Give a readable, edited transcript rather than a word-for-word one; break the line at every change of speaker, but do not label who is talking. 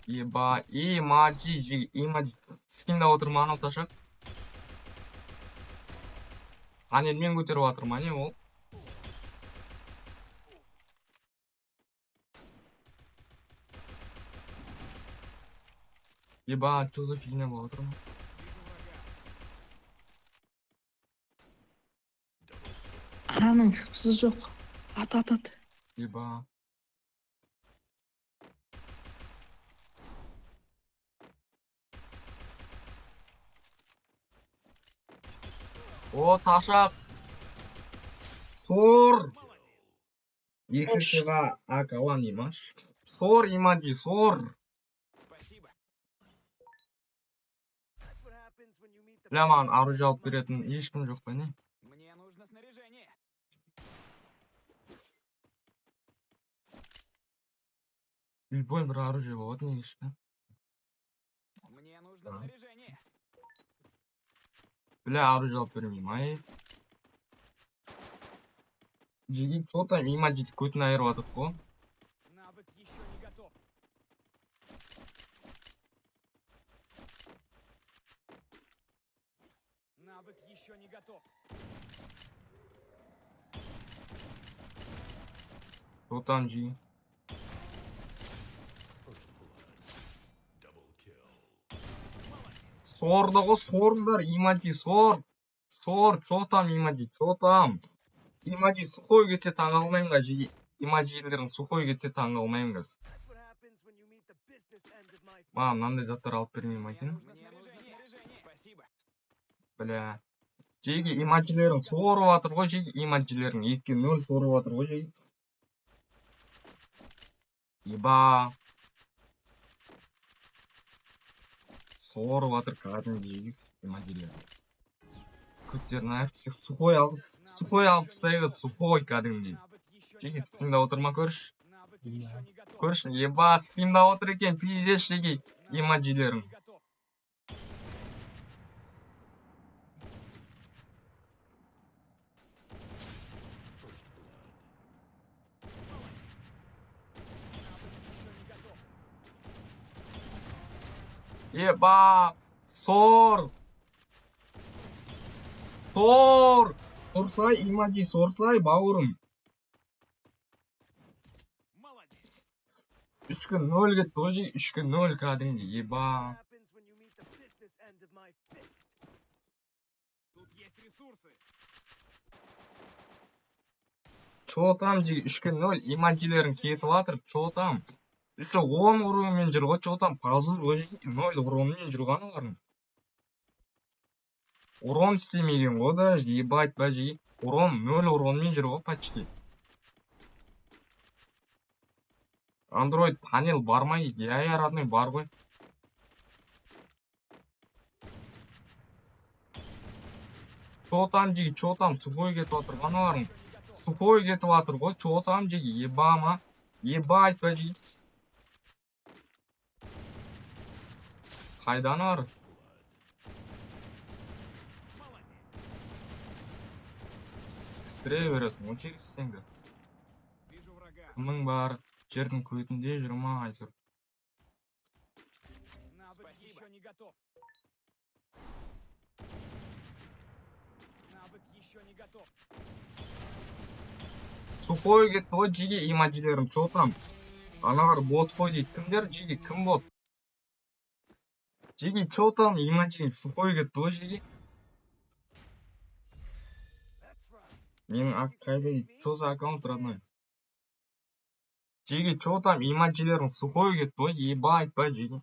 Еба, имаджи, жиги, имаджи. Скиндап отырмын анау ташак. Аны мен көтеріп жатырмын, ане ол. Еба, что за фигня болып отырмын?
Ананың хыпсыз жоқ. Ат.
Еба. О, ташак. Сор. Екіншіға акалан имаш. Сор, имаджи, сор. Бля, маған оружие алып беретін ешкім жоқ па не?
Мне нужно снаряжение.
Любой бір оружие болады негізі.
Мне нужно снаряжение.
Бля, оружие алып бермеймін, ай. Жиги, что там имаджиді көтін айырып жатырық қой.
Навык еще не готов. Навык еще не готов.
Что там, жиги? Сорды ғой, сорыңдар, имаджи, сор. Сор, что там, имаджи, что там? Имаджи сухой кетсе таң алмаймын ға, жиги. Имаджилерің сухой кетсе таң алмаймын ғаз. Маған мынандай заттар алып бермеймін екен.
Мне нужно снаряжение. Спасибо.
Бля. Жиги, имаджилерің сорып жатыр ғой, жиги. Имаджилерің 2-0 сорып жатыр ғой, жиги. Еба. Сорып жатыр кәдімгі жиги, имаджилерің. Көттерін аяқ сухой алып тастайғы, сухой кәдімгі. Жиги, стримдап отырма, көріш.
Навык еще не готов.
Көріш, еба, стримдап отыр екен, пиздеш, жиги. Имаджилерің.
Не готов.
Еба, сор. Сор. Сорсай, имаджи, сорсай, бауырым.
Молодец.
3-0 кетті ғой, жиги. 3-0 кәдімгі, еба.
Тут есть ресурсы.
Чо там, жиги, 3-0, имаджилерің кетіп жатыр, чо там. 10 ұруымен жүр ғой, чо там, пазыр ғой, жиги. 0 ұруымен жүр ғаналарың. Урон істемеген ғой да, ебать ба, жиги. Урон 0 уронмен жүр ғой, почти. Android панел бар ма? Я родной бар ғой. Чо там, жиги, чо там, сухой кетіп жатыр ғаналарың. Сухой кетіп жатыр ғой, чо там, жиги, еба ма? Ебать ба, жиги. Қайдан ары? Сістіре бересің, очерек істеңді.
Вижу врага.
Кімің бар, жердің көтінде жүр ма, айтыр.
Навык еще не готов. Навык еще не готов.
Сухой кетті ғой, жиги, имаджилерім, чо там? Аналар бот қой дейді, кімдер, жиги, кім бот? Жиги, чо там, имаджилерім, сухой кетті ғой, жиги. Менің қайда дейді, чо за аккаунт родной? Жиги, чо там, имаджилерім, сухой кетті ғой, еба айтпа, жиги.